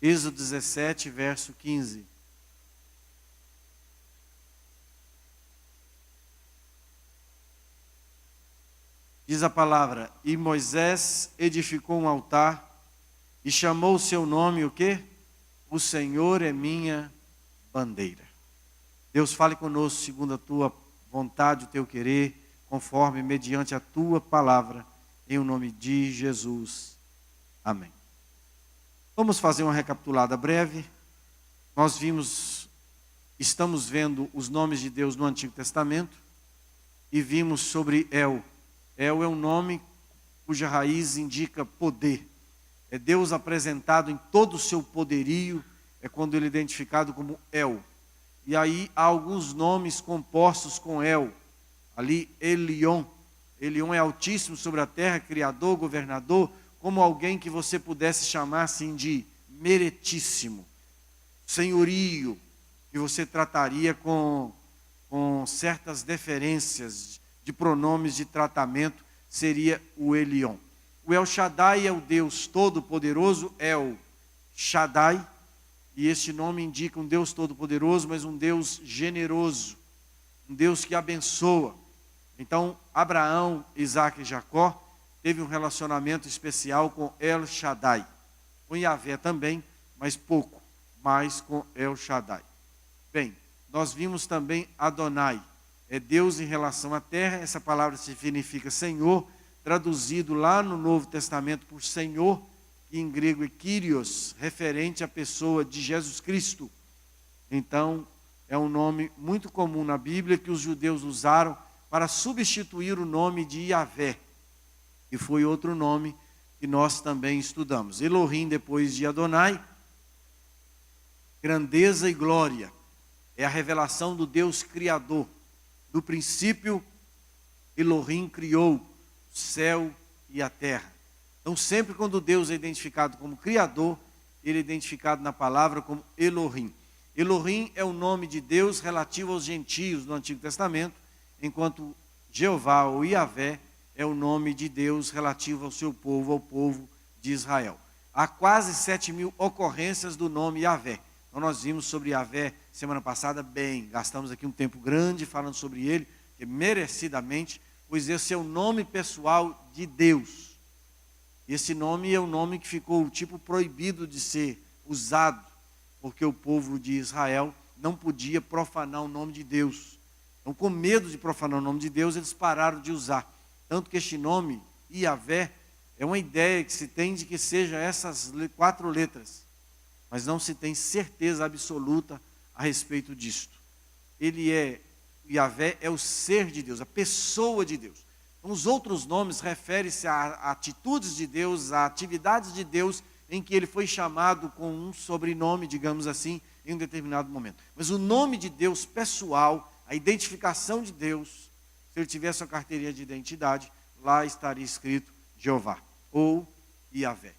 Êxodo 17, verso 15. Diz a palavra: e Moisés edificou um altar e chamou o seu nome o quê? O Senhor é minha bandeira. Deus, fale conosco segundo a tua vontade, o teu querer, conforme, mediante a tua palavra, em o nome de Jesus. Amém. Vamos fazer uma recapitulada breve. Nós estamos vendo os nomes de Deus no Antigo Testamento e vimos sobre El. El é um nome cuja raiz indica poder. É Deus apresentado em todo o seu poderio, é quando ele é identificado como El. E aí há alguns nomes compostos com El. Ali, Elion. Elion é altíssimo sobre a terra, criador, governador, como alguém que você pudesse chamar assim de meretíssimo, senhorio, que você trataria com certas deferências de pronomes de tratamento, seria o Elion. O El Shaddai é o Deus Todo-Poderoso, El Shaddai, e este nome indica um Deus Todo-Poderoso, mas um Deus generoso, um Deus que abençoa. Então, Abraão, Isaac e Jacó teve um relacionamento especial com El Shaddai. Com Yahvé também, mas pouco mais com El Shaddai. Bem, nós vimos também Adonai. É Deus em relação à terra. Essa palavra significa Senhor, traduzido lá no Novo Testamento por Senhor, que em grego é Kyrios, referente à pessoa de Jesus Cristo. Então, é um nome muito comum na Bíblia que os judeus usaram para substituir o nome de Yahvé. E foi outro nome que nós também estudamos. Elohim, depois de Adonai, grandeza e glória. É a revelação do Deus Criador. Do princípio, Elohim criou o céu e a terra. Então, sempre quando Deus é identificado como Criador, ele é identificado na palavra como Elohim. Elohim é o nome de Deus relativo aos gentios no Antigo Testamento, enquanto Jeová ou Yahvé é o nome de Deus relativo ao seu povo, ao povo de Israel. Há quase 7.000 ocorrências do nome Yahvé. Então nós vimos sobre Yahvé semana passada, gastamos aqui um tempo grande falando sobre ele, que merecidamente, pois esse é o nome pessoal de Deus. Esse nome é um nome que ficou tipo proibido de ser usado, porque o povo de Israel não podia profanar o nome de Deus. Então, com medo de profanar o nome de Deus, eles pararam de usar. Tanto que este nome, Yahvé, é uma ideia que se tem de que seja essas 4 letras, mas não se tem certeza absoluta a respeito disto. Yahvé é o ser de Deus, a pessoa de Deus. Então, os outros nomes referem-se a atitudes de Deus, a atividades de Deus, em que ele foi chamado com um sobrenome, digamos assim, em um determinado momento. Mas o nome de Deus pessoal, a identificação de Deus, se ele tivesse a carteirinha de identidade, lá estaria escrito Jeová ou Yahvé.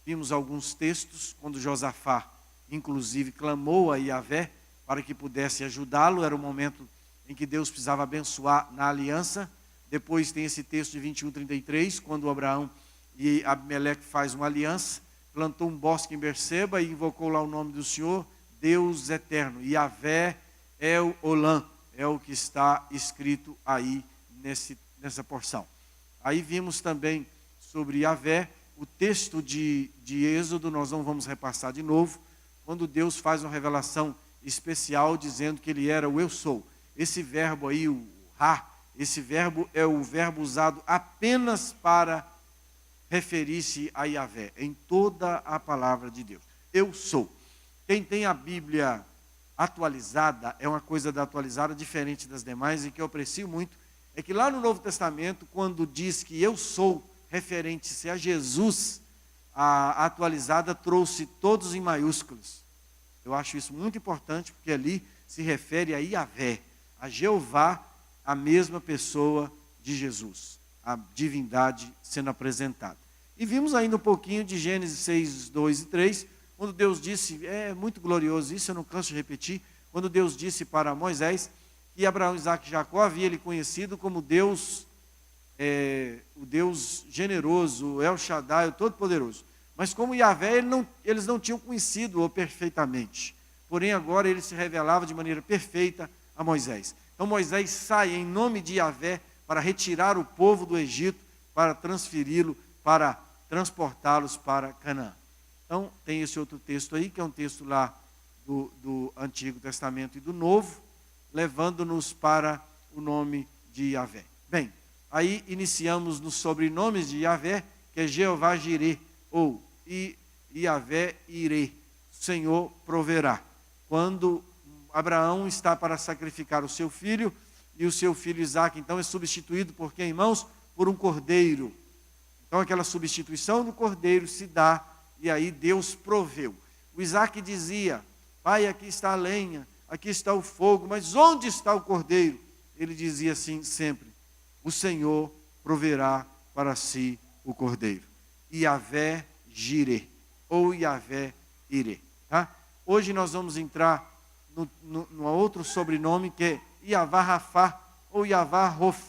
Vimos alguns textos, quando Josafá, inclusive, clamou a Yahvé para que pudesse ajudá-lo, era o momento em que Deus precisava abençoar na aliança. Depois tem esse texto de 21:33, quando Abraão e Abimeleque faz uma aliança, plantou um bosque em Berseba e invocou lá o nome do Senhor, Deus eterno. Yahvé El Olam, é o que está escrito aí nessa porção. Aí vimos também sobre Yahvé, o texto de Êxodo, nós não vamos repassar de novo, quando Deus faz uma revelação especial dizendo que ele era o eu sou. Esse verbo aí, o Ra, esse verbo é o verbo usado apenas para referir-se a Yahvé, em toda a palavra de Deus. Eu sou. Quem tem a Bíblia atualizada, é uma coisa da atualizada diferente das demais, e que eu aprecio muito, é que lá no Novo Testamento, quando diz que eu sou, referente-se a Jesus, a atualizada trouxe todos em maiúsculos. Eu acho isso muito importante, porque ali se refere a Yahvé, a Jeová, a mesma pessoa de Jesus, a divindade sendo apresentada. E vimos ainda um pouquinho de Gênesis 6, 2 e 3, quando Deus disse, é muito glorioso isso, eu não canso de repetir, quando Deus disse para Moisés que Abraão, Isaac e Jacó havia ele conhecido como Deus, o Deus generoso, o El Shaddai, o Todo-Poderoso. Mas como Yahvé, eles não tinham conhecido-o perfeitamente. Porém, agora ele se revelava de maneira perfeita a Moisés. Então Moisés sai em nome de Yahvé para retirar o povo do Egito, para transferi-lo, para transportá-los para Canaã. Então tem esse outro texto aí, que é um texto lá do Antigo Testamento e do Novo, levando-nos para o nome de Yahvé. Bem, aí iniciamos nos sobrenomes de Yahvé, que é Jeová Jireh, ou Yahvé Irê, Senhor proverá. Quando Abraão está para sacrificar o seu filho, e o seu filho Isaque, então, é substituído por quem, irmãos? Por um cordeiro. Então, aquela substituição do cordeiro se dá, e aí Deus proveu. O Isaque dizia: pai, aqui está a lenha, aqui está o fogo, mas onde está o cordeiro? Ele dizia assim sempre: o Senhor proverá para si o cordeiro. Yahvé Jireh, ou Yahvé Irê. Tá? Hoje nós vamos entrar no outro sobrenome, que é Yahvá Rafá, ou Yahvá Rof.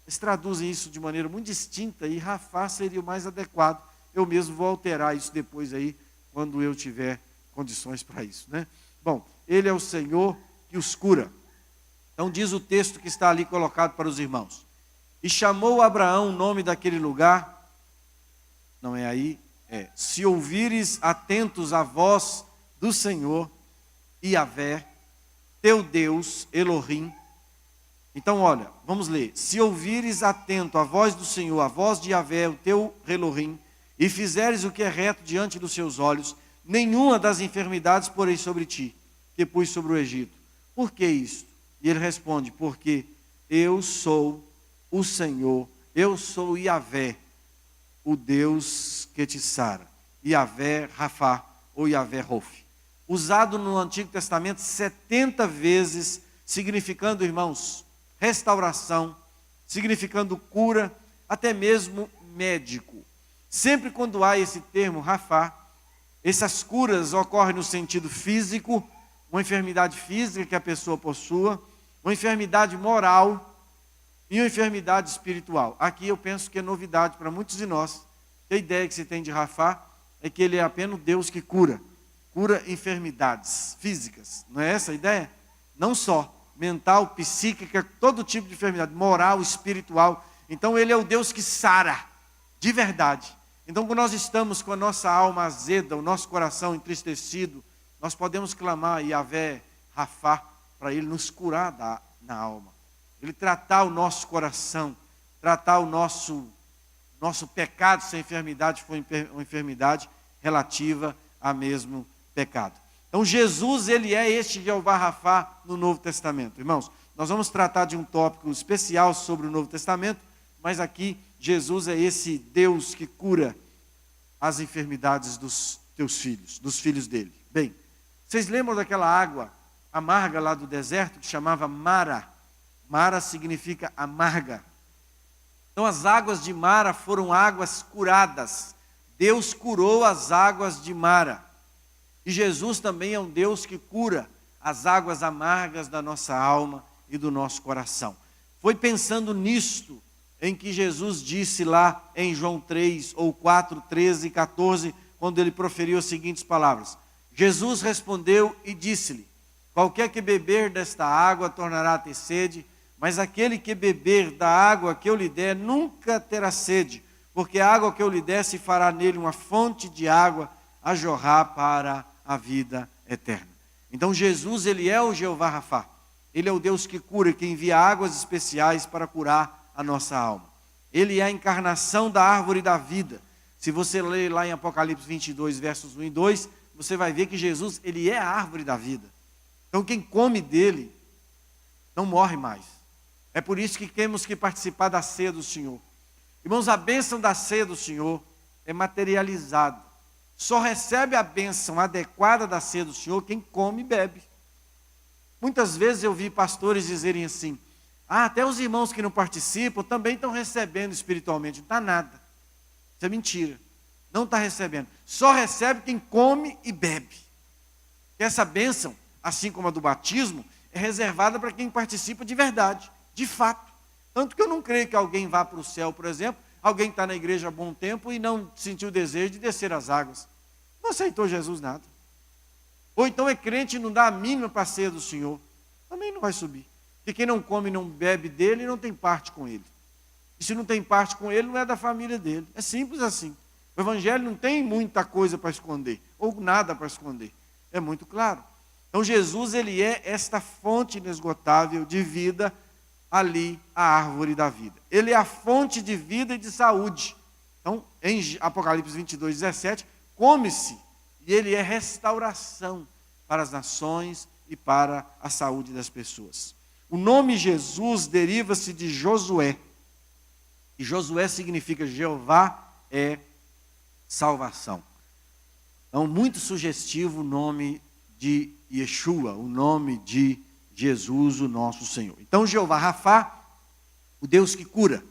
Eles traduzem isso de maneira muito distinta, e Rafá seria o mais adequado. Eu mesmo vou alterar isso depois aí, quando eu tiver condições para isso, né? Bom, ele é o Senhor que os cura. Então diz o texto que está ali colocado para os irmãos: e chamou Abraão o nome daquele lugar, não é aí, se ouvires atentos a voz do Senhor, Yahvé, teu Deus, Elohim. Então olha, vamos ler: se ouvires atento a voz do Senhor, a voz de Yahvé, o teu Elohim, e fizeres o que é reto diante dos seus olhos, nenhuma das enfermidades porei sobre ti, que pus sobre o Egito. Por que isto? E ele responde: porque eu sou o Senhor, eu sou Yahvé, o Deus que te sara. Yahvé Rafá, ou Yahvé Rof. Usado no Antigo Testamento 70 vezes, significando, irmãos, restauração, significando cura, até mesmo médico. Sempre quando há esse termo Rafá, essas curas ocorrem no sentido físico, uma enfermidade física que a pessoa possua, uma enfermidade moral e uma enfermidade espiritual. Aqui eu penso que é novidade para muitos de nós. A ideia que se tem de Rafá é que ele é apenas Deus que cura enfermidades físicas. Não é essa a ideia? Não só mental, psíquica, todo tipo de enfermidade, moral, espiritual. Então ele é o Deus que sara, de verdade. Então quando nós estamos com a nossa alma azeda, o nosso coração entristecido, nós podemos clamar Yahvé Rafá, para ele nos curar na alma. Ele tratar o nosso coração, tratar o nosso pecado, se a enfermidade for uma enfermidade relativa a mesmo pecado. Então Jesus, ele é este Jeová Rafá no Novo Testamento. Irmãos, nós vamos tratar de um tópico especial sobre o Novo Testamento, mas aqui Jesus é esse Deus que cura as enfermidades dos teus filhos, dos filhos dele. Bem, vocês lembram daquela água amarga lá do deserto que chamava Mara? Mara significa amarga. Então as águas de Mara foram águas curadas. Deus curou as águas de Mara. E Jesus também é um Deus que cura as águas amargas da nossa alma e do nosso coração. Foi pensando nisto em que Jesus disse lá em João 3, ou 4, 13 e 14, quando ele proferiu as seguintes palavras: Jesus respondeu e disse-lhe: qualquer que beber desta água tornará a ter sede, mas aquele que beber da água que eu lhe der nunca terá sede, porque a água que eu lhe der se fará nele uma fonte de água a jorrar para a vida eterna. Então Jesus, ele é o Jeová Rafá. Ele é o Deus que cura, que envia águas especiais para curar a nossa alma. Ele é a encarnação da árvore da vida. Se você ler lá em Apocalipse 22, versos 1 e 2, você vai ver que Jesus, ele é a árvore da vida. Então quem come dele não morre mais. É por isso que temos que participar da ceia do Senhor. Irmãos, a bênção da ceia do Senhor é materializada. Só recebe a bênção adequada da ceia do Senhor quem come e bebe. Muitas vezes eu vi pastores dizerem assim: até os irmãos que não participam também estão recebendo espiritualmente. Não está nada. Isso é mentira. Não está recebendo. Só recebe quem come e bebe. E essa bênção, assim como a do batismo, é reservada para quem participa de verdade, de fato. Tanto que eu não creio que alguém vá para o céu, por exemplo, Alguém está na igreja há bom tempo e não sentiu o desejo de descer as águas. Não aceitou Jesus nada. Ou então é crente e não dá a mínima para a ceia do Senhor. Também não vai subir. Porque quem não come e não bebe dele, não tem parte com ele. E se não tem parte com ele, não é da família dele. É simples assim. O evangelho não tem muita coisa para esconder. Ou nada para esconder. É muito claro. Então Jesus, ele é esta fonte inesgotável de vida, ali a árvore da vida. Ele é a fonte de vida e de saúde. Então, em Apocalipse 22, 17, come-se, e ele é restauração para as nações e para a saúde das pessoas. O nome Jesus deriva-se de Josué, e Josué significa Jeová é salvação. Então, muito sugestivo o nome de Yeshua, o nome de Jesus, o nosso Senhor. Então, Jeová Rafá, o Deus que cura.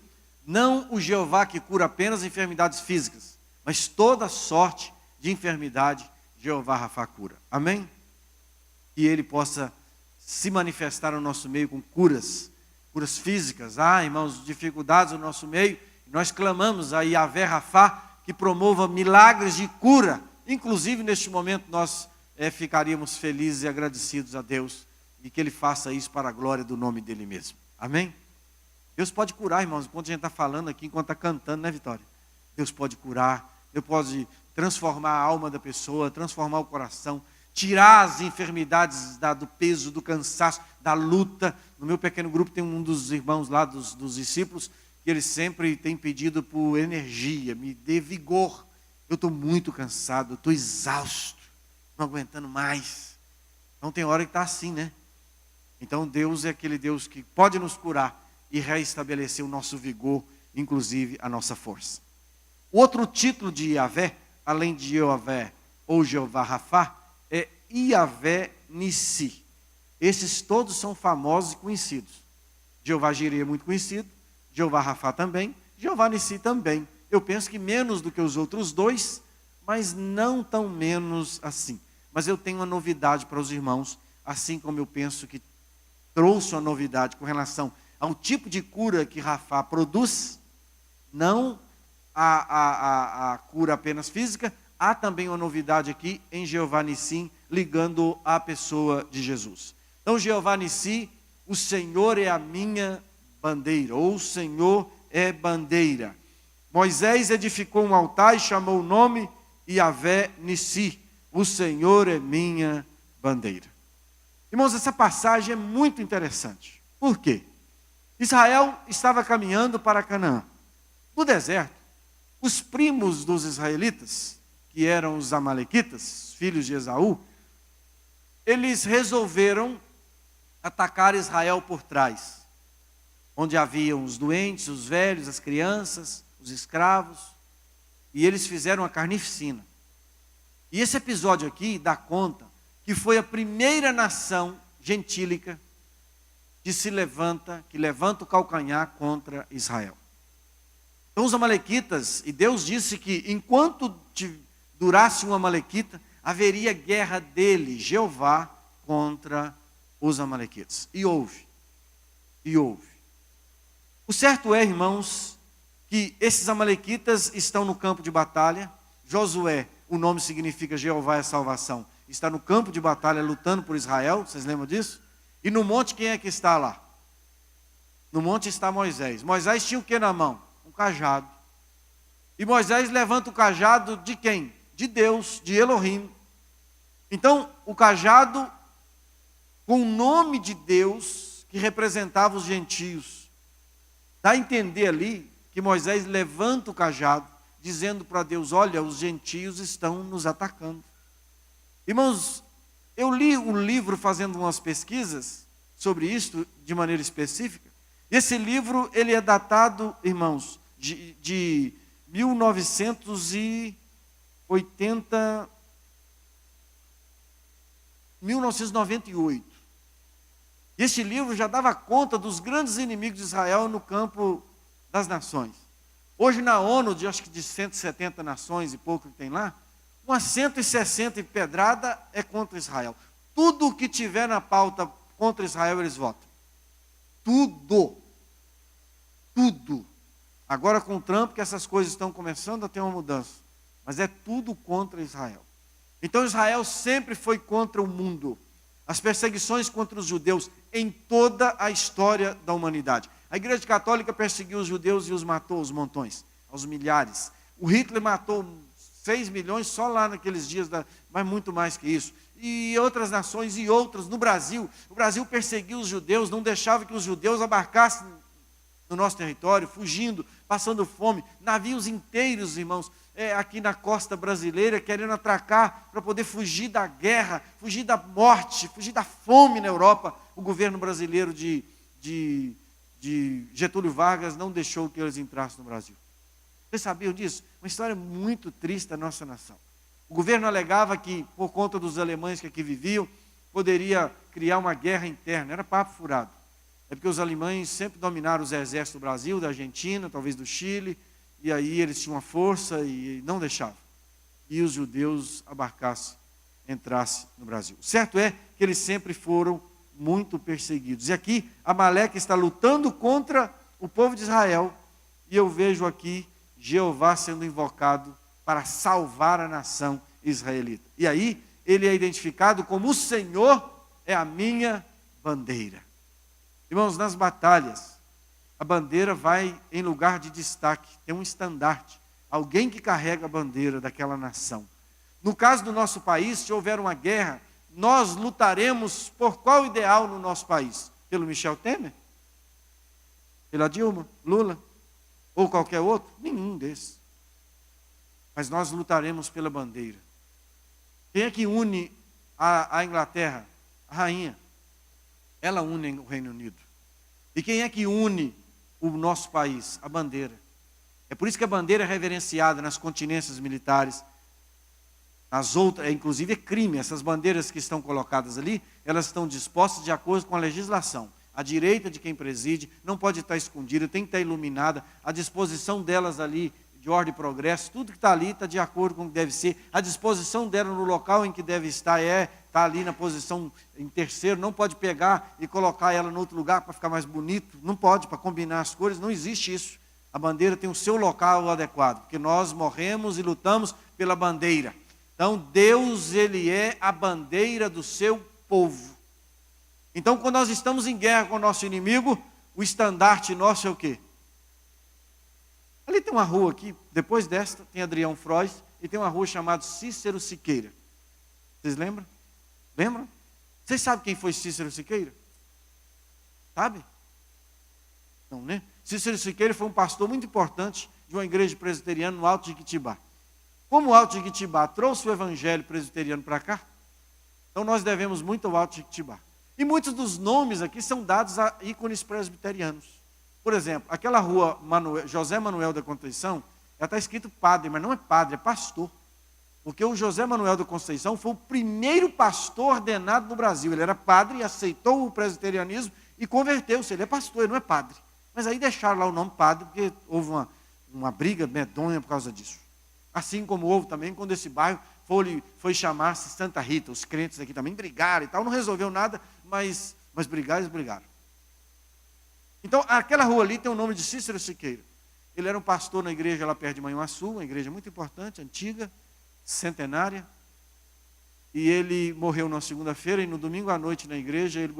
Não o Jeová que cura apenas enfermidades físicas, mas toda sorte de enfermidade, Jeová Rafá cura. Amém? Que ele possa se manifestar no nosso meio com curas físicas. Irmãos, dificuldades no nosso meio. Nós clamamos a Yahvé Rafá que promova milagres de cura. Inclusive, neste momento, nós ficaríamos felizes e agradecidos a Deus e que Ele faça isso para a glória do nome dEle mesmo. Amém? Deus pode curar, irmãos, enquanto a gente está falando aqui, enquanto está cantando, né, Vitória? Deus pode curar, Deus pode transformar a alma da pessoa, transformar o coração, tirar as enfermidades do peso, do cansaço, da luta. No meu pequeno grupo tem um dos irmãos lá, dos discípulos, que ele sempre tem pedido por energia, me dê vigor. Eu estou muito cansado, estou exausto, não aguentando mais. Então tem hora que está assim, né? Então Deus é aquele Deus que pode nos curar e reestabelecer o nosso vigor, inclusive a nossa força. Outro título de Yahvé, além de Yahvé ou Jeová Rafá, é Yahvé Nissi. Esses todos são famosos e conhecidos. Jeová Jireh é muito conhecido, Jeová Rafá também, Jeová Nissi também. Eu penso que menos do que os outros dois, mas não tão menos assim. Mas eu tenho uma novidade para os irmãos, assim como eu penso que trouxe uma novidade com relação ao tipo de cura que Rafá produz, não a cura apenas física. Há também uma novidade aqui em Jeová Nissi, ligando à pessoa de Jesus. Então, Jeová Nissi, o Senhor é a minha bandeira, ou o Senhor é bandeira. Moisés edificou um altar e chamou o nome Yahvé Nissi, o Senhor é minha bandeira. Irmãos, essa passagem é muito interessante. Por quê? Israel estava caminhando para Canaã. No deserto, os primos dos israelitas, que eram os amalequitas, filhos de Esaú, eles resolveram atacar Israel por trás, onde haviam os doentes, os velhos, as crianças, os escravos, e eles fizeram a carnificina. E esse episódio aqui dá conta que foi a primeira nação gentílica que levanta o calcanhar contra Israel. Então os amalequitas, e Deus disse que enquanto durasse um amalequita, haveria guerra dele, Jeová, contra os amalequitas. E houve. O certo é, irmãos, que esses amalequitas estão no campo de batalha. Josué, o nome significa Jeová é salvação, está no campo de batalha lutando por Israel, vocês lembram disso? E no monte quem é que está lá? No monte está Moisés. Moisés tinha o que na mão? Um cajado. E Moisés levanta o cajado de quem? De Deus, de Elohim. Então, o cajado com o nome de Deus que representava os gentios. Dá a entender ali que Moisés levanta o cajado, dizendo para Deus, olha, os gentios estão nos atacando. Irmãos, eu li um livro fazendo umas pesquisas sobre isso de maneira específica. Esse livro, ele é datado, irmãos, de 1998. Este livro já dava conta dos grandes inimigos de Israel no campo das nações. Hoje na ONU, acho que de 170 nações e pouco que tem lá, umas 160 e pedrada é contra Israel. Tudo o que tiver na pauta contra Israel, eles votam. Tudo. Agora com o Trump que essas coisas estão começando a ter uma mudança. Mas é tudo contra Israel. Então Israel sempre foi contra o mundo. As perseguições contra os judeus em toda a história da humanidade. A Igreja Católica perseguiu os judeus e os matou aos montões, aos milhares. O Hitler matou 6 milhões só lá naqueles dias, mas muito mais que isso. E outras nações e outras. No Brasil, o Brasil perseguiu os judeus, não deixava que os judeus abarcassem no nosso território, fugindo, passando fome. Navios inteiros, irmãos, aqui na costa brasileira, querendo atracar para poder fugir da guerra, fugir da morte, fugir da fome na Europa. O governo brasileiro de Getúlio Vargas não deixou que eles entrassem no Brasil. Vocês sabiam disso? Uma história muito triste da nossa nação. O governo alegava que, por conta dos alemães que aqui viviam, poderia criar uma guerra interna. Era papo furado. É porque os alemães sempre dominaram os exércitos do Brasil, da Argentina, talvez do Chile, e aí eles tinham uma força e não deixavam. E os judeus entrassem no Brasil. O certo é que eles sempre foram muito perseguidos. E aqui, Amaleque está lutando contra o povo de Israel, e eu vejo aqui Jeová sendo invocado para salvar a nação israelita. E aí, ele é identificado como o Senhor é a minha bandeira. Irmãos, nas batalhas, a bandeira vai em lugar de destaque, tem um estandarte, alguém que carrega a bandeira daquela nação. No caso do nosso país, se houver uma guerra, nós lutaremos por qual ideal no nosso país? Pelo Michel Temer? Pela Dilma? Lula? Ou qualquer outro? Nenhum desses. Mas nós lutaremos pela bandeira. Quem é que une a Inglaterra? A rainha. Ela une o Reino Unido. E quem é que une o nosso país? A bandeira. É por isso que a bandeira é reverenciada nas continências militares. As outras, inclusive é crime, essas bandeiras que estão colocadas ali, elas estão dispostas de acordo com a legislação. A direita de quem preside não pode estar escondida, tem que estar iluminada. A disposição delas ali, de ordem e progresso, tudo que está ali está de acordo com o que deve ser. A disposição dela no local em que deve estar está ali na posição em terceiro, não pode pegar e colocar ela em outro lugar para ficar mais bonito, não pode, para combinar as cores, não existe isso. A bandeira tem o seu local adequado, porque nós morremos e lutamos pela bandeira. Então, Deus, Ele é a bandeira do seu povo. Então, quando nós estamos em guerra com o nosso inimigo, o estandarte nosso é o quê? Ali tem uma rua aqui, depois desta, tem Adrião Frois, e tem uma rua chamada Cícero Siqueira. Vocês lembram? Lembram? Vocês sabem quem foi Cícero Siqueira? Sabe? Não, né? Cícero Siqueira foi um pastor muito importante de uma igreja presbiteriana no Alto de Jequitibá. Como o Alto de Jequitibá trouxe o evangelho presbiteriano para cá, então nós devemos muito ao Alto de Jequitibá. E muitos dos nomes aqui são dados a ícones presbiterianos. Por exemplo, aquela rua José Manuel da Conceição, ela está escrito padre, mas não é padre, é pastor. Porque o José Manuel da Conceição foi o primeiro pastor ordenado no Brasil. Ele era padre, aceitou o presbiterianismo e converteu-se. Ele é pastor, ele não é padre. Mas aí deixaram lá o nome padre, porque houve uma briga medonha por causa disso. Assim como houve também quando esse bairro foi chamar-se Santa Rita. Os crentes aqui também brigaram e tal. Não resolveu nada, mas brigaram, eles brigaram. Então, aquela rua ali tem o nome de Cícero Siqueira. Ele era um pastor na igreja lá perto de Manhuaçu, uma igreja muito importante, antiga, centenária. E ele morreu na segunda-feira e no domingo à noite na igreja ele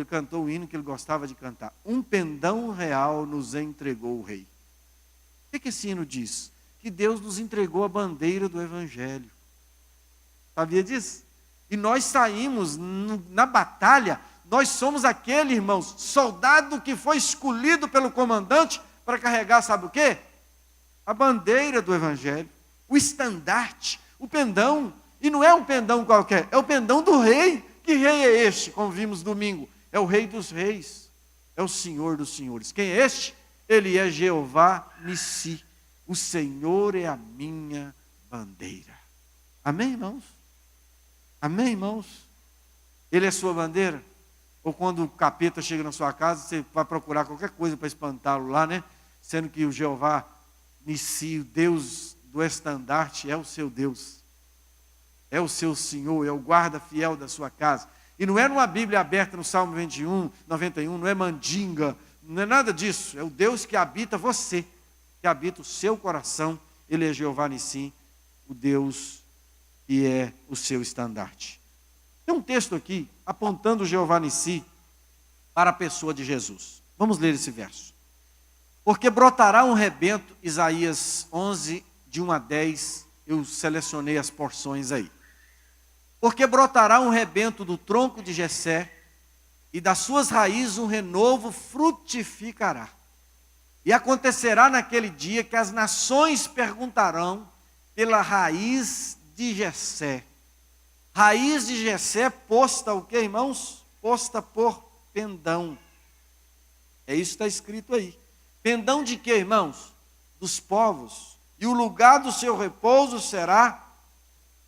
cantou o hino que ele gostava de cantar. Um pendão real nos entregou o rei. O que esse hino diz? Que Deus nos entregou a bandeira do evangelho. Sabia disso? E nós saímos na batalha, nós somos aquele, irmãos, soldado que foi escolhido pelo comandante para carregar, sabe o quê? A bandeira do evangelho, o estandarte, o pendão. E não é um pendão qualquer, é o pendão do rei. Que rei é este, como vimos domingo? É o rei dos reis, é o Senhor dos senhores. Quem é este? Ele é Jeová Nissi. O Senhor é a minha bandeira. Amém, irmãos? Amém, irmãos? Ele é sua bandeira? Ou quando o capeta chega na sua casa, você vai procurar qualquer coisa para espantá-lo lá, né? Sendo que o Jeová Nissi, o Deus do estandarte, é o seu Deus. É o seu Senhor, é o guarda fiel da sua casa. E não é numa Bíblia aberta no Salmo 91, não é mandinga, não é nada disso. É o Deus que habita você. que habita o seu coração. Ele é Jeová Nissim, o Deus que é o seu estandarte. Tem um texto aqui apontando Jeová Nissim para a pessoa de Jesus. Vamos ler esse verso. Porque brotará um rebento, Isaías 11, de 1 a 10, eu selecionei as porções aí. Porque brotará um rebento do tronco de Jessé, e das suas raízes um renovo frutificará. E acontecerá naquele dia que as nações perguntarão pela raiz de Jessé. Raiz de Jessé posta o quê, irmãos? Posta por pendão. É isso que está escrito aí. Pendão de quê, irmãos? Dos povos. E o lugar do seu repouso será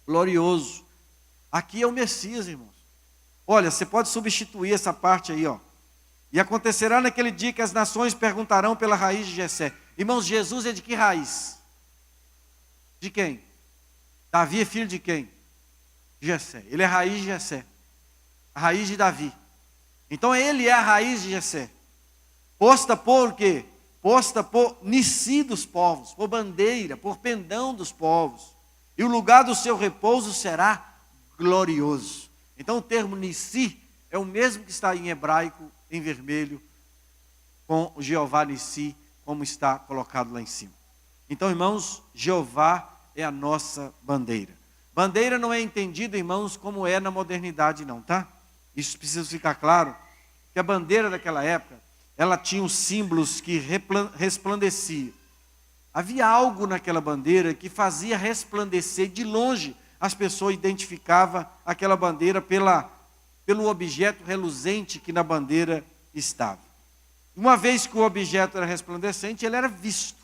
glorioso. Aqui é o Messias, irmãos. Olha, você pode substituir essa parte aí, ó. E acontecerá naquele dia que as nações perguntarão pela raiz de Jessé. Irmãos, Jesus é de que raiz? De quem? Davi é filho de quem? Jessé. Ele é a raiz de Jessé. A raiz de Davi. Então ele é a raiz de Jessé. Posta por quê? Posta por Nissi dos povos, por bandeira, por pendão dos povos. E o lugar do seu repouso será glorioso. Então o termo Nissi é o mesmo que está em hebraico, em vermelho, com o Jeová Nissi, como está colocado lá em cima. Então, irmãos, Jeová é a nossa bandeira. Bandeira não é entendida, irmãos, como é na modernidade não, tá? Isso precisa ficar claro, que a bandeira daquela época, ela tinha os símbolos que resplandeciam. Havia algo naquela bandeira que fazia resplandecer de longe. As pessoas identificavam aquela bandeira pelo objeto reluzente que na bandeira estava. Uma vez que o objeto era resplandecente, ele era visto.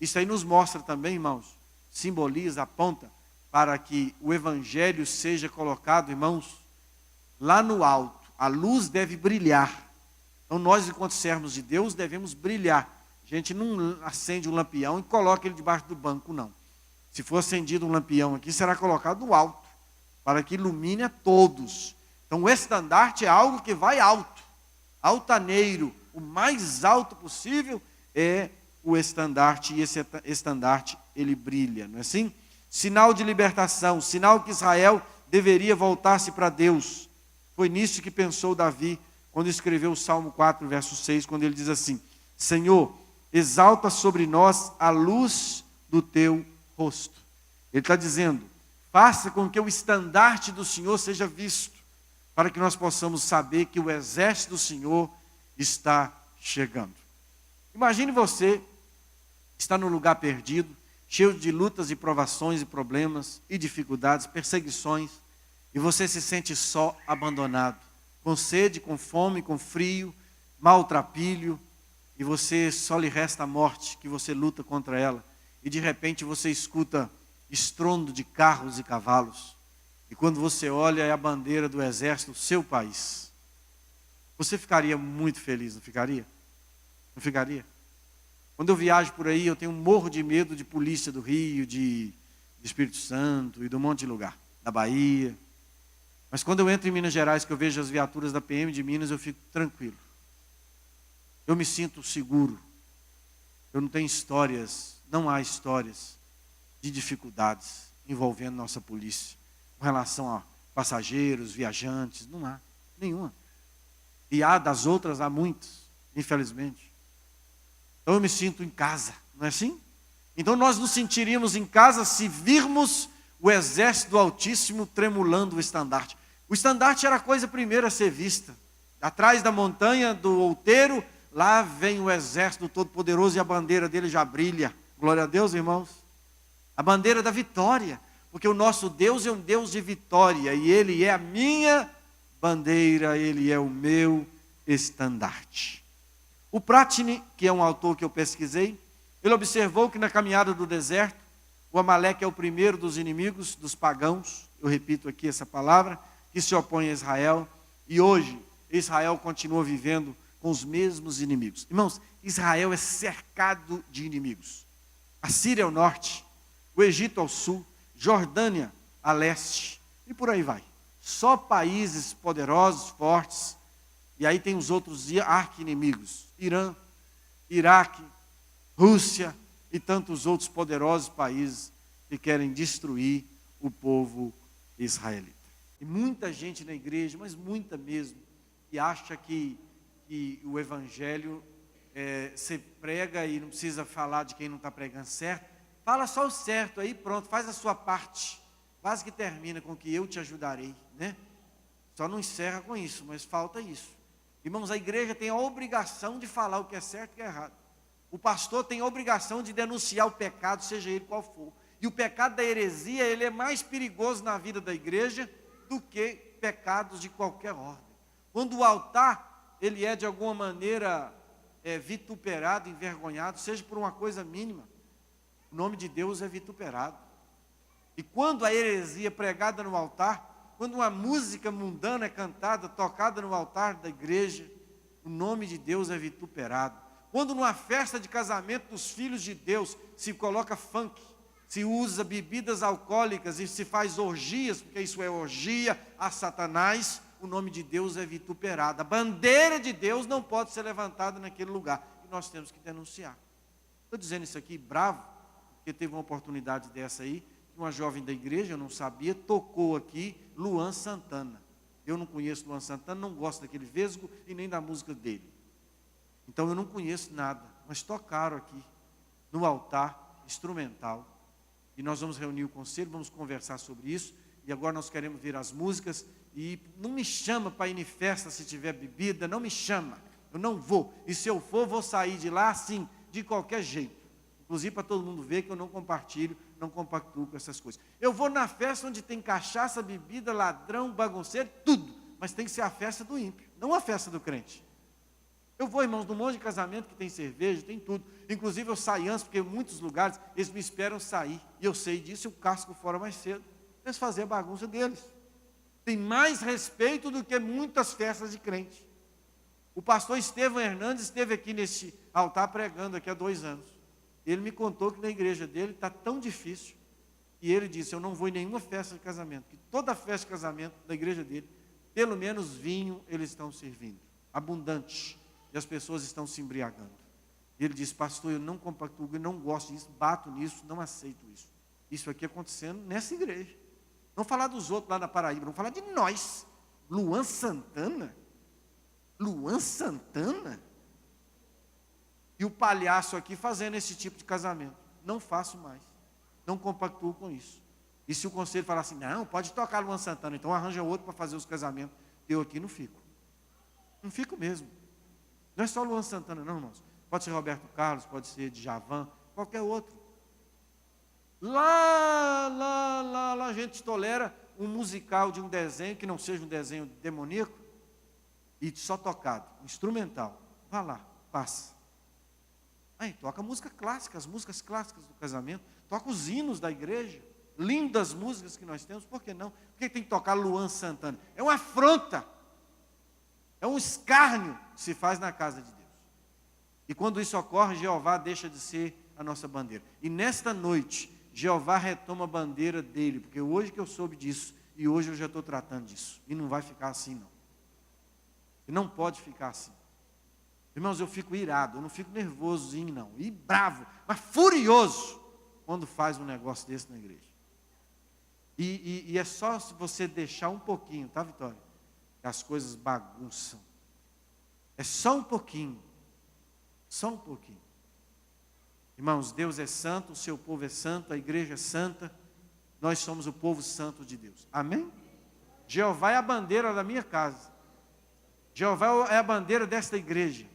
Isso aí nos mostra também, irmãos, simboliza, aponta para que o evangelho seja colocado, irmãos, lá no alto. A luz deve brilhar. Então nós, enquanto servos de Deus, devemos brilhar. A gente não acende um lampião e coloca ele debaixo do banco, não. Se for acendido um lampião aqui, será colocado no alto, para que ilumine a todos. Então o estandarte é algo que vai alto, altaneiro, o mais alto possível é o estandarte, e esse estandarte, ele brilha, não é assim? Sinal de libertação, sinal que Israel deveria voltar-se para Deus. Foi nisso que pensou Davi, quando escreveu o Salmo 4, verso 6, quando ele diz assim: Senhor, exalta sobre nós a luz do teu rosto. Ele está dizendo, faça com que o estandarte do Senhor seja visto, para que nós possamos saber que o exército do Senhor está chegando. Imagine você, está num lugar perdido, cheio de lutas e provações e problemas e dificuldades, perseguições, e você se sente só, abandonado, com sede, com fome, com frio, maltrapilho, e você só lhe resta a morte, que você luta contra ela, e de repente você escuta estrondo de carros e cavalos, e quando você olha é a bandeira do exército do seu país. Você ficaria muito feliz, não ficaria? Não ficaria? Quando eu viajo por aí, eu tenho um morro de medo de polícia do Rio, de Espírito Santo e de um monte de lugar, da Bahia. Mas quando eu entro em Minas Gerais, que eu vejo as viaturas da PM de Minas, eu fico tranquilo. Eu me sinto seguro. Eu não tenho histórias, não há histórias de dificuldades envolvendo nossa polícia, com relação a passageiros, viajantes, não há nenhuma. E há das outras, há muitas, infelizmente. Então eu me sinto em casa, não é assim? Então nós nos sentiríamos em casa se virmos o exército do Altíssimo tremulando o estandarte. O estandarte era a coisa primeira a ser vista. Atrás da montanha do outeiro, lá vem o exército do Todo-Poderoso e a bandeira dele já brilha. Glória a Deus, irmãos. A bandeira da vitória, porque o nosso Deus é um Deus de vitória, e Ele é a minha bandeira, Ele é o meu estandarte. O Pratini, que é um autor que eu pesquisei, ele observou que na caminhada do deserto, o Amaleque é o primeiro dos inimigos, dos pagãos, eu repito aqui essa palavra, que se opõe a Israel, e hoje Israel continua vivendo com os mesmos inimigos. Irmãos, Israel é cercado de inimigos. A Síria ao norte, o Egito ao sul, Jordânia a leste, e por aí vai. Só países poderosos, fortes, e aí tem os outros arqui-inimigos, Irã, Iraque, Rússia, e tantos outros poderosos países que querem destruir o povo israelita. E muita gente na igreja, mas muita mesmo, que acha que o evangelho você prega e não precisa falar de quem não está pregando certo. Fala só o certo aí, pronto, faz a sua parte. Quase que termina com que eu te ajudarei, né? Só não encerra com isso, mas falta isso. Irmãos, a igreja tem a obrigação de falar o que é certo e o que é errado. O pastor tem a obrigação de denunciar o pecado, seja ele qual for. E o pecado da heresia, ele é mais perigoso na vida da igreja do que pecados de qualquer ordem. Quando o altar, ele é de alguma maneira vituperado, envergonhado, seja por uma coisa mínima, o nome de Deus é vituperado. E quando a heresia é pregada no altar, quando uma música mundana é cantada, tocada no altar da igreja, o nome de Deus é vituperado. Quando numa festa de casamento dos filhos de Deus se coloca funk, se usa bebidas alcoólicas e se faz orgias, porque isso é orgia a Satanás, o nome de Deus é vituperado. A bandeira de Deus não pode ser levantada naquele lugar. E nós temos que denunciar. Estou dizendo isso aqui bravo, porque teve uma oportunidade dessa aí, uma jovem da igreja, eu não sabia, tocou aqui Luan Santana. Eu não conheço Luan Santana, não gosto daquele vesgo e nem da música dele. Então eu não conheço nada, mas tocaram aqui no altar instrumental. E nós vamos reunir o conselho, vamos conversar sobre isso. E agora nós queremos ver as músicas. E não me chama para ir em festa se tiver bebida, não me chama. Eu não vou. E se eu for, vou sair de lá assim, de qualquer jeito. Inclusive para todo mundo ver que eu não compartilho, não compactuo com essas coisas. Eu vou na festa onde tem cachaça, bebida, ladrão, bagunceiro, tudo. Mas tem que ser a festa do ímpio, não a festa do crente. Eu vou, irmãos, num monte de casamento que tem cerveja, tem tudo. Inclusive eu saio antes, porque em muitos lugares eles me esperam sair. E eu sei disso, eu casco fora mais cedo. Eles fazem a bagunça deles. Tem mais respeito do que muitas festas de crente. O pastor Estevão Hernandes esteve aqui nesse altar pregando aqui há 2 anos. Ele me contou que na igreja dele está tão difícil. E ele disse, eu não vou em nenhuma festa de casamento. Que toda festa de casamento da igreja dele, pelo menos vinho eles estão servindo. Abundante. E as pessoas estão se embriagando. E ele disse, pastor, eu não compactuo, eu não gosto disso, bato nisso, não aceito isso. Isso aqui acontecendo nessa igreja. Não falar dos outros lá na Paraíba, vamos falar de nós. Luan Santana? Luan Santana? E o palhaço aqui fazendo esse tipo de casamento. Não faço mais. Não compactuo com isso. E se o conselho falar assim, não, pode tocar Luan Santana, então arranja outro para fazer os casamentos. Eu aqui não fico. Não fico mesmo. Não é só Luan Santana, não, irmãos. Pode ser Roberto Carlos, pode ser Djavan, qualquer outro. Lá, a gente tolera um musical de um desenho que não seja um desenho demoníaco e só tocado, instrumental. Vá lá, passa. Aí, toca música clássica, as músicas clássicas do casamento, toca os hinos da igreja, lindas músicas que nós temos, por que não? Por que tem que tocar Luan Santana? É uma afronta, é um escárnio que se faz na casa de Deus. E quando isso ocorre, Jeová deixa de ser a nossa bandeira. E nesta noite, Jeová retoma a bandeira dele, porque hoje que eu soube disso, e hoje eu já estou tratando disso. E não vai ficar assim, não. E não pode ficar assim. Irmãos, eu fico irado, eu não fico nervosozinho, não. E bravo, mas furioso, quando faz um negócio desse na igreja. E é só se você deixar um pouquinho, tá, Vitória? Que as coisas bagunçam. É só um pouquinho. Só um pouquinho. Irmãos, Deus é santo, o seu povo é santo, a igreja é santa, nós somos o povo santo de Deus. Amém? Jeová é a bandeira da minha casa. Jeová é a bandeira desta igreja.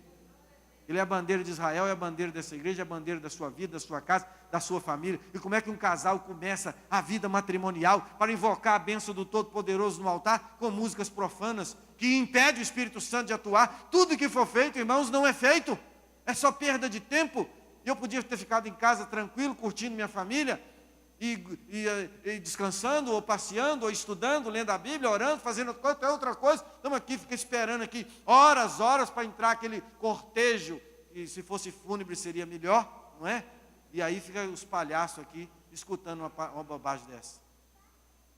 Ele é a bandeira de Israel, é a bandeira dessa igreja, é a bandeira da sua vida, da sua casa, da sua família. E como é que um casal começa a vida matrimonial para invocar a bênção do Todo-Poderoso no altar com músicas profanas que impedem o Espírito Santo de atuar? Tudo que for feito, irmãos, não é feito. É só perda de tempo. Eu podia ter ficado em casa tranquilo, curtindo minha família, e descansando, ou passeando, ou estudando, lendo a Bíblia, orando, fazendo qualquer outra coisa. Estamos aqui, fica esperando aqui horas para entrar aquele cortejo, e se fosse fúnebre seria melhor, não é? E aí fica os palhaços aqui, escutando uma bobagem dessa.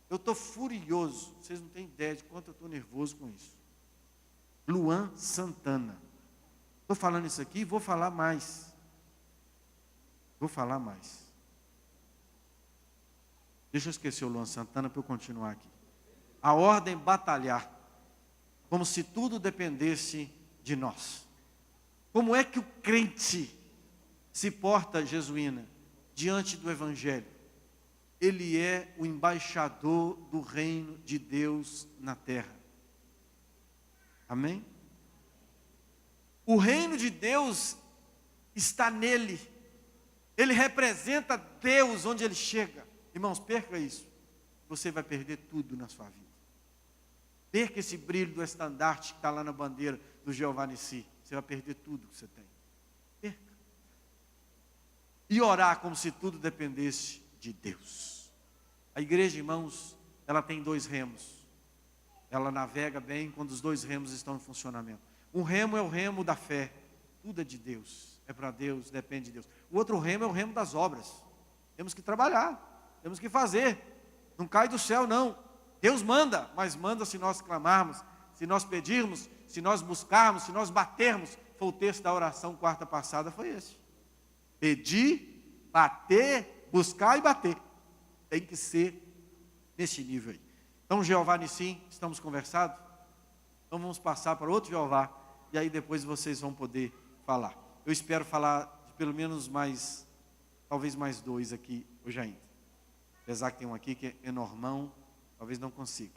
Eu estou furioso, vocês não têm ideia de quanto eu estou nervoso com isso. Luan Santana. Estou falando isso aqui e vou falar mais. Vou falar mais. Deixa eu esquecer o Luan Santana para eu continuar aqui. A ordem batalhar, como se tudo dependesse de nós. Como é que o crente se porta, Jesuína, diante do Evangelho? Ele é o embaixador do reino de Deus na terra. Amém? O reino de Deus está nele. Ele representa Deus onde ele chega. Irmãos, perca isso. Você vai perder tudo na sua vida. Perca esse brilho do estandarte que está lá na bandeira do Jeová Nissi. Você vai perder tudo que você tem. Perca. E orar como se tudo dependesse de Deus. A igreja, irmãos, ela tem 2 remos. Ela navega bem quando os 2 remos estão em funcionamento. Um remo é o remo da fé. Tudo é de Deus. É para Deus, depende de Deus. O outro remo é o remo das obras. Temos que trabalhar. Temos que fazer. Não cai do céu, não. Deus manda, mas manda se nós clamarmos, se nós pedirmos, se nós buscarmos, se nós batermos. Foi o texto da oração quarta passada, foi esse. Pedir, bater, buscar e bater. Tem que ser nesse nível aí. Então, Jeová Nissim, estamos conversados? Então vamos passar para outro Jeová, e aí depois vocês vão poder falar. Eu espero falar de pelo menos mais, talvez mais 2 aqui hoje ainda. Apesar que tem um aqui que é normão, talvez não consiga.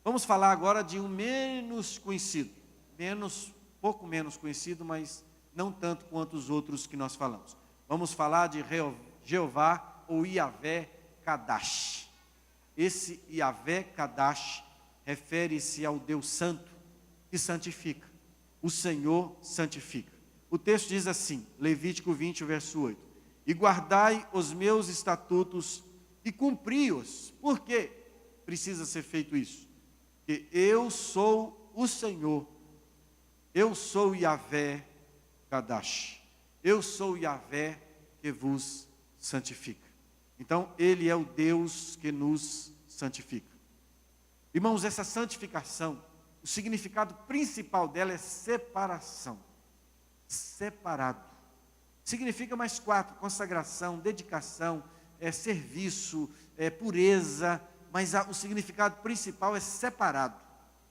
Vamos falar agora de um menos conhecido. Pouco menos conhecido, mas não tanto quanto os outros que nós falamos. Vamos falar de Jeová ou Yahvé Kadash. Esse Yahvé Kadash refere-se ao Deus Santo que santifica. O Senhor santifica. O texto diz assim, Levítico 20, verso 8. E guardai os meus estatutos e cumpri-os. Por quê precisa ser feito isso? Porque eu sou o Senhor. Eu sou Yahvé Kadash. Eu sou Yahvé que vos santifica. Então, Ele é o Deus que nos santifica. Irmãos, essa santificação, o significado principal dela é separação. Separado. Significa mais 4, consagração, dedicação, serviço, pureza, mas o significado principal é separado.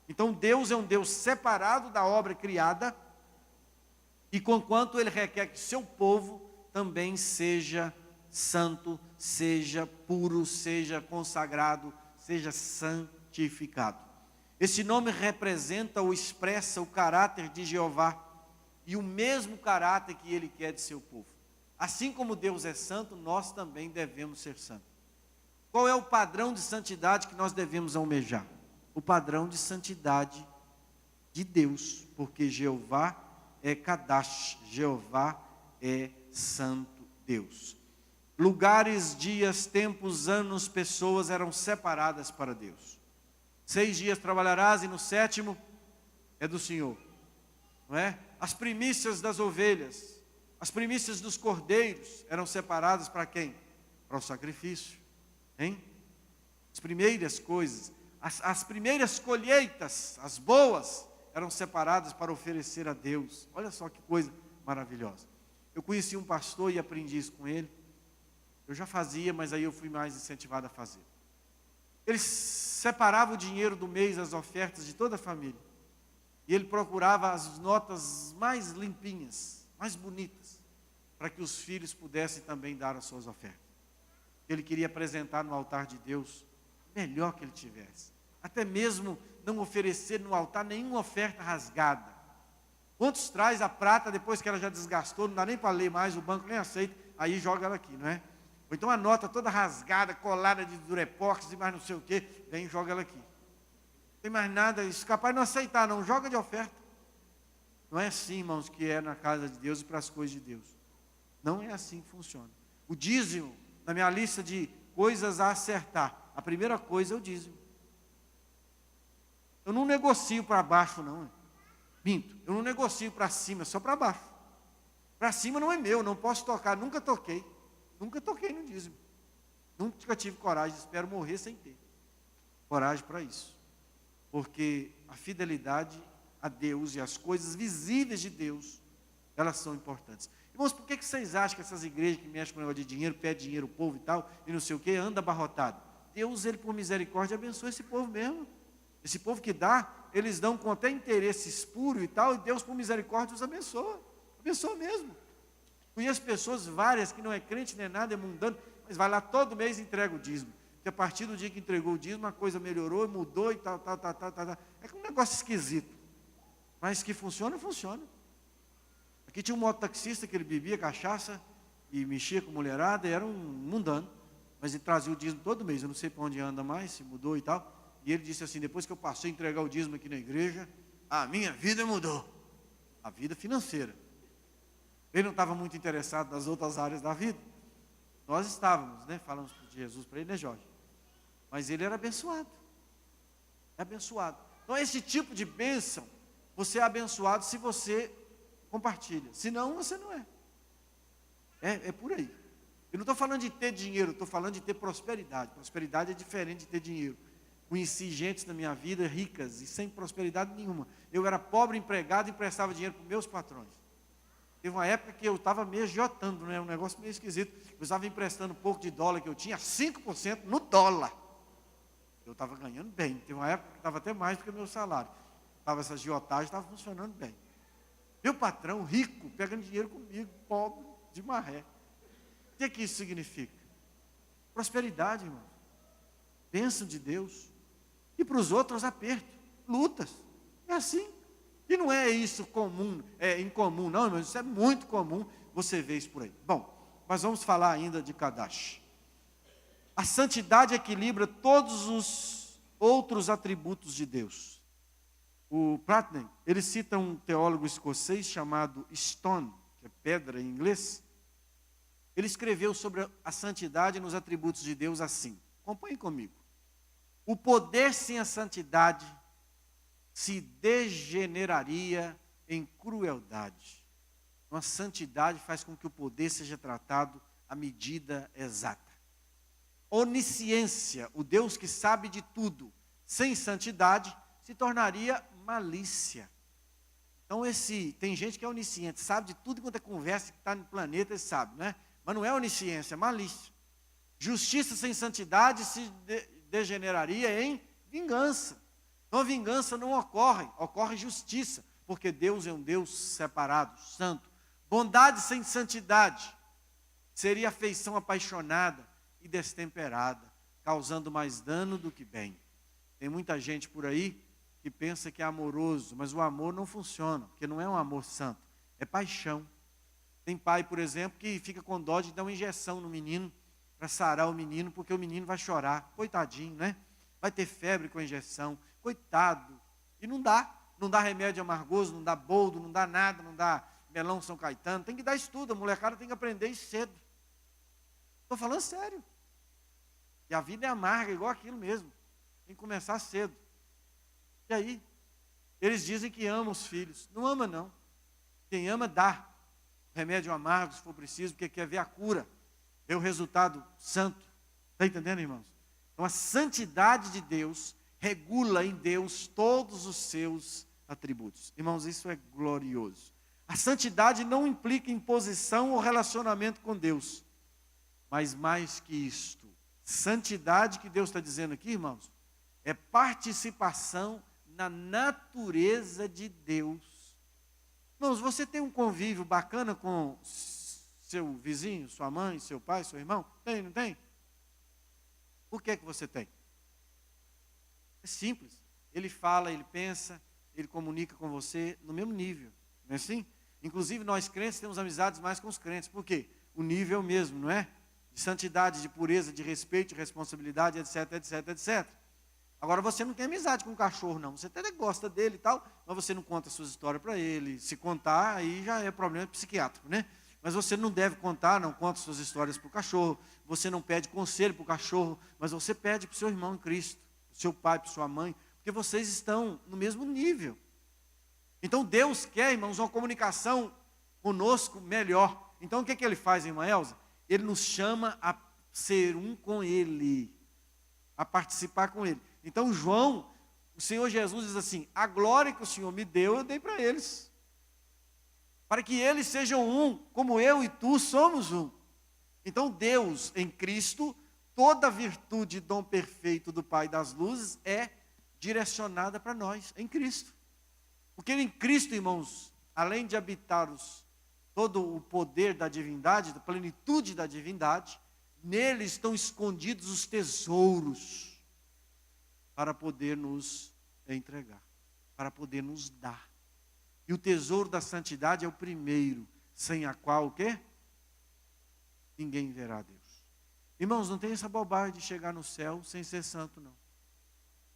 Então Deus é um Deus separado da obra criada, e conquanto Ele requer que seu povo também seja santo, seja puro, seja consagrado, seja santificado. Esse nome representa ou expressa o caráter de Jeová, e o mesmo caráter que Ele quer de seu povo. Assim como Deus é santo, nós também devemos ser santos. Qual é o padrão de santidade que nós devemos almejar? O padrão de santidade de Deus, porque Jeová é Kadash, Jeová é santo Deus. Lugares, dias, tempos, anos, pessoas eram separadas para Deus. 6 dias trabalharás e no 7º é do Senhor, não é? As primícias das ovelhas, as primícias dos cordeiros eram separadas para quem? Para o sacrifício, hein? As primeiras coisas, as primeiras colheitas, as boas, eram separadas para oferecer a Deus. Olha só que coisa maravilhosa. Eu conheci um pastor e aprendi isso com ele. Eu já fazia, mas aí eu fui mais incentivado a fazer. Ele separava o dinheiro do mês, as ofertas de toda a família. E ele procurava as notas mais limpinhas, mais bonitas, para que os filhos pudessem também dar as suas ofertas. Ele queria apresentar no altar de Deus o melhor que ele tivesse. Até mesmo não oferecer no altar nenhuma oferta rasgada. Quantos traz a prata depois que ela já desgastou, não dá nem para ler mais, o banco nem aceita, aí joga ela aqui, não é? Ou então a nota toda rasgada, colada de durepox e mais não sei o quê, vem e joga ela aqui. Não tem mais nada, isso é capaz de não aceitar não, joga de oferta. Não é assim, irmãos, que é na casa de Deus e para as coisas de Deus. Não é assim que funciona. O dízimo, na minha lista de coisas a acertar, a primeira coisa é o dízimo. Eu não negocio para baixo não, minto, eu não negocio para cima, só para baixo. Para cima não é meu, não posso tocar, nunca toquei no dízimo. Nunca tive coragem, espero morrer sem ter coragem para isso. Porque a fidelidade a Deus e as coisas visíveis de Deus elas são importantes. Irmãos, por que vocês acham que essas igrejas que mexem com o negócio de dinheiro, pedem dinheiro ao povo e tal, e não sei o que, anda abarrotado? Deus, Ele por misericórdia, abençoa esse povo mesmo. Esse povo que dá, eles dão com até interesse espúrio e tal, e Deus por misericórdia os abençoa. Abençoa mesmo. Conheço pessoas várias que não é crente nem nada, é mundano, mas vai lá todo mês e entrega o dízimo. Porque a partir do dia que entregou o dízimo, a coisa melhorou, mudou e tal. É um negócio esquisito. Mas que funciona, funciona. Aqui tinha um mototaxista que ele bebia cachaça e mexia com mulherada, e era um mundano. Mas ele trazia o dízimo todo mês, eu não sei para onde anda mais, se mudou e tal. E ele disse assim, depois que eu passei a entregar o dízimo aqui na igreja, a minha vida mudou. A vida financeira. Ele não estava muito interessado nas outras áreas da vida. Nós estávamos, né? Falamos de Jesus para ele, né, Jorge? Mas ele era abençoado. É abençoado. Então, esse tipo de bênção, você é abençoado se você compartilha. Senão, você não é. É por aí. Eu não estou falando de ter dinheiro, estou falando de ter prosperidade. Prosperidade é diferente de ter dinheiro. Conheci gente na minha vida ricas e sem prosperidade nenhuma. Eu era pobre, empregado e emprestava dinheiro para os meus patrões. Teve uma época que eu estava meio agiotando, né? Um negócio meio esquisito. Eu estava emprestando um pouco de dólar que eu tinha, 5% no dólar. Eu estava ganhando bem. Teve uma época que estava até mais do que o meu salário. Estava essa agiotagem, estava funcionando bem. Meu patrão, rico, pegando dinheiro comigo, pobre, de marré. O que isso significa? Prosperidade, irmão. Bênção de Deus. E para os outros, aperto, lutas. É assim. E não é isso comum, é incomum, não, mas isso é muito comum, você vê isso por aí. Bom, mas vamos falar ainda de Kadash. A santidade equilibra todos os outros atributos de Deus. O Pratney, ele cita um teólogo escocês chamado Stone, que é pedra em inglês. Ele escreveu sobre a santidade nos atributos de Deus assim. Acompanhe comigo. O poder sem a santidade se degeneraria em crueldade. Então, a santidade faz com que o poder seja tratado à medida exata. Onisciência, o Deus que sabe de tudo, sem santidade, se tornaria malícia. Então, tem gente que é onisciente, sabe de tudo quanto é conversa que está no planeta, ele sabe, né? Mas não é onisciência, é malícia. Justiça sem santidade se degeneraria em vingança. Então a vingança não ocorre, ocorre justiça, porque Deus é um Deus separado, santo. Bondade sem santidade seria afeição apaixonada e destemperada, causando mais dano do que bem. Tem muita gente por aí que pensa que é amoroso, mas o amor não funciona, porque não é um amor santo, é paixão. Tem pai, por exemplo, que fica com dó de dar uma injeção no menino, para sarar o menino, porque o menino vai chorar, coitadinho, né? Vai ter febre com a injeção, coitado. E não dá remédio amargoso, não dá boldo, não dá nada, não dá melão São Caetano. Tem que dar estudo, a molecada tem que aprender isso cedo. Estou falando sério. E a vida é amarga, igual aquilo mesmo. Tem que começar cedo. E aí, eles dizem que amam os filhos. Não ama, não. Quem ama, dá. Remédio amargo, se for preciso, porque quer ver a cura. Ver o resultado santo. Está entendendo, irmãos? Então, a santidade de Deus regula em Deus todos os seus atributos. Irmãos, isso é glorioso. A santidade não implica imposição ou relacionamento com Deus. Mas mais que isto, santidade que Deus está dizendo aqui, irmãos, é participação na natureza de Deus. Irmãos, você tem um convívio bacana com seu vizinho, sua mãe, seu pai, seu irmão? Tem, não tem? Por que você tem? É simples. Ele fala, ele pensa, ele comunica com você no mesmo nível. Não é assim? Inclusive, nós crentes temos amizades mais com os crentes. Por quê? O nível é o mesmo, não é? De santidade, de pureza, de respeito, de responsabilidade, etc, etc, etc. Agora, você não tem amizade com o cachorro, não. Você até gosta dele e tal, mas você não conta suas histórias para ele. Se contar, aí já é problema psiquiátrico, né? Mas você não deve contar, não conta suas histórias para o cachorro. Você não pede conselho para o cachorro, mas você pede para o seu irmão em Cristo, para o seu pai, para a sua mãe, porque vocês estão no mesmo nível. Então, Deus quer, irmãos, uma comunicação conosco melhor. Então, o que ele faz, irmã Elza? Ele nos chama a ser um com Ele, a participar com Ele. Então, João, o Senhor Jesus diz assim, a glória que o Senhor me deu, eu dei para eles. para que eles sejam um, como eu e tu somos um. Então Deus em Cristo, toda virtude e dom perfeito do Pai das luzes é direcionada para nós, em Cristo. Porque em Cristo, irmãos, além de habitar todo o poder da divindade, da plenitude da divindade, nele estão escondidos os tesouros para poder nos entregar, para poder nos dar. E o tesouro da santidade é o primeiro, sem a qual o quê? Ninguém verá Deus. Irmãos, não tem essa bobagem de chegar no céu sem ser santo, não.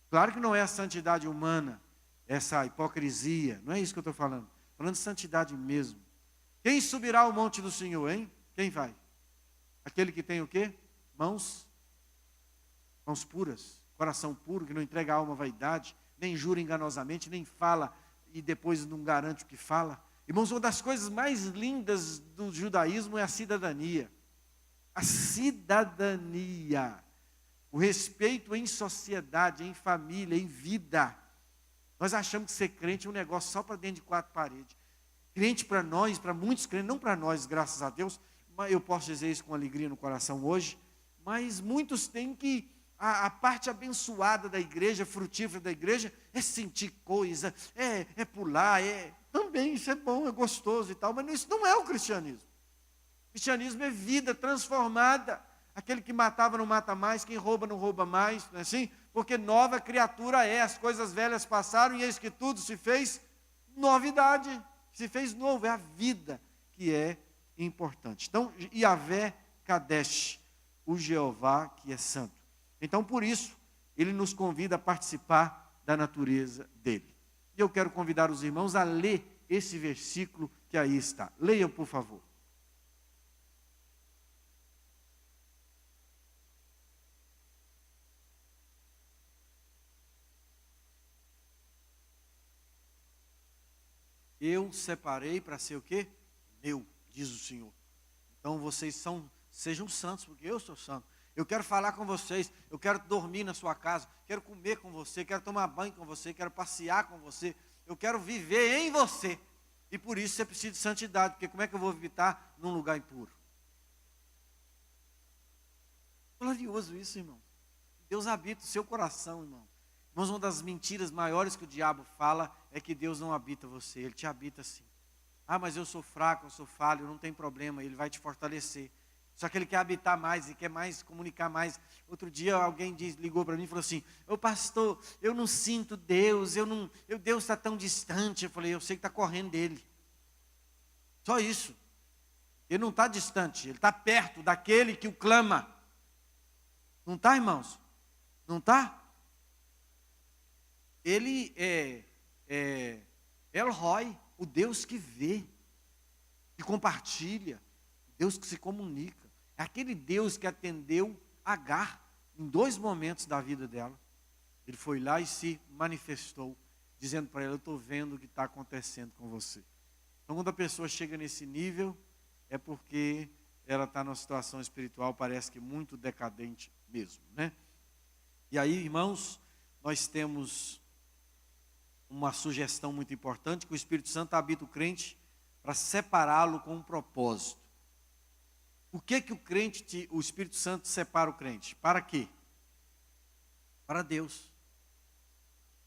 Claro que não é a santidade humana, essa hipocrisia, não é isso que eu estou falando. Estou falando de santidade mesmo. Quem subirá ao monte do Senhor, hein? Quem vai? Aquele que tem o quê? Mãos puras, coração puro, que não entrega a alma à vaidade, nem jura enganosamente, nem fala e depois não garante o que fala. Irmãos, uma das coisas mais lindas do judaísmo é a cidadania. A cidadania, o respeito em sociedade, em família, em vida. Nós achamos que ser crente é um negócio só para dentro de quatro paredes. Crente para nós, para muitos crentes, não para nós, graças a Deus, mas eu posso dizer isso com alegria no coração hoje, mas muitos têm que, a parte abençoada da igreja, frutífera da igreja, é sentir coisa, é pular, também isso é bom, é gostoso e tal, mas isso não é o cristianismo. O cristianismo é vida transformada. Aquele que matava não mata mais, quem rouba não rouba mais, não é assim? Porque nova criatura é, as coisas velhas passaram e eis que tudo se fez novidade, se fez novo, é a vida que é importante. Então, Yahvé Kadesh, o Jeová que é santo. Então, por isso, ele nos convida a participar da natureza dele. E eu quero convidar os irmãos a ler esse versículo que aí está. Leiam, por favor. Eu separei para ser o quê? Meu, diz o Senhor. Então vocês sejam santos, porque eu sou santo. Eu quero falar com vocês, eu quero dormir na sua casa, quero comer com você, quero tomar banho com você, quero passear com você, eu quero viver em você. E por isso você precisa de santidade, porque como é que eu vou habitar num lugar impuro? Glorioso isso, irmão. Deus habita o seu coração, irmão. Irmãos, uma das mentiras maiores que o diabo fala é que Deus não habita você, ele te habita sim. Ah, mas eu sou fraco, eu sou falho, não tem problema, ele vai te fortalecer. Só que ele quer habitar mais e quer mais comunicar mais. Outro dia alguém ligou para mim e falou assim: ô pastor, eu não sinto Deus, Deus está tão distante. Eu falei: eu sei que está correndo dele. Só isso. Ele não está distante, ele está perto daquele que o clama. Não está, irmãos? Não está? Ele é El Roi, o Deus que vê, que compartilha, o Deus que se comunica. É aquele Deus que atendeu Agar em 2 momentos da vida dela. Ele foi lá e se manifestou, dizendo para ela: eu estou vendo o que está acontecendo com você. Então, quando a pessoa chega nesse nível, é porque ela está numa situação espiritual, parece que muito decadente mesmo, né? E aí, irmãos, nós temos uma sugestão muito importante, que o Espírito Santo habita o crente para separá-lo com um propósito. Por que o Espírito Santo separa o crente? Para quê? Para Deus.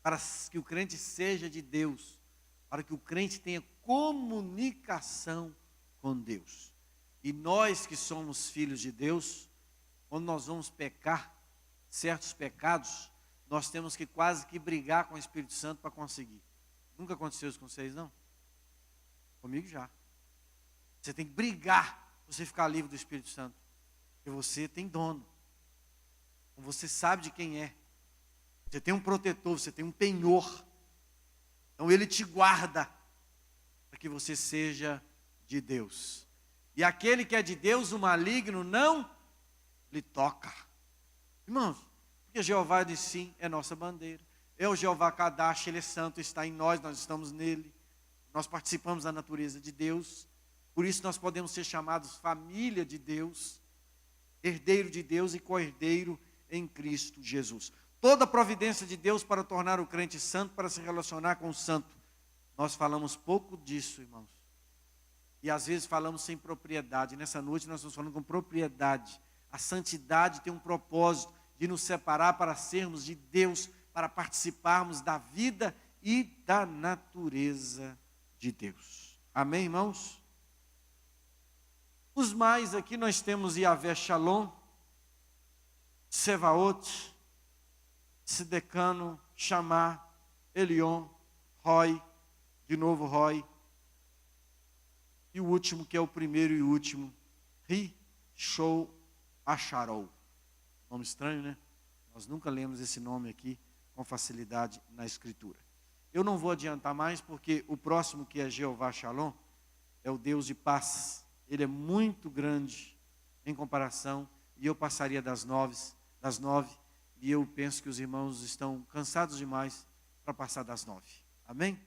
Para que o crente seja de Deus. Para que o crente tenha comunicação com Deus. E nós que somos filhos de Deus, quando nós vamos pecar certos pecados, nós temos que quase que brigar com o Espírito Santo para conseguir. Nunca aconteceu isso com vocês, não? Comigo já. Você tem que brigar para você ficar livre do Espírito Santo. Porque você tem dono. Você sabe de quem é. Você tem um protetor, você tem um penhor. Então ele te guarda para que você seja de Deus. E aquele que é de Deus, o maligno, não lhe toca. Irmãos, porque Jeová de sim é nossa bandeira. É o Jeová Kadash, ele é santo, está em nós estamos nele. Nós participamos da natureza de Deus. Por isso nós podemos ser chamados família de Deus, herdeiro de Deus e co-herdeiro em Cristo Jesus. Toda a providência de Deus para tornar o crente santo, para se relacionar com o santo. Nós falamos pouco disso, irmãos. E às vezes falamos sem propriedade. Nessa noite nós estamos falando com propriedade. A santidade tem um propósito de nos separar para sermos de Deus, para participarmos da vida e da natureza de Deus. Amém, irmãos? Os mais aqui nós temos Yahvé Shalom, Sevaot, Sidecano, Chamá, Elion, Roi, de novo Roi. E o último, que é o primeiro e último, Ri, Shou, Acharol. Nome estranho, né? Nós nunca lemos esse nome aqui com facilidade na Escritura. Eu não vou adiantar mais, porque o próximo, que é Jeová Shalom, é o Deus de paz. Ele é muito grande em comparação, e eu passaria das 9, e eu penso que os irmãos estão cansados demais para passar das 9. Amém?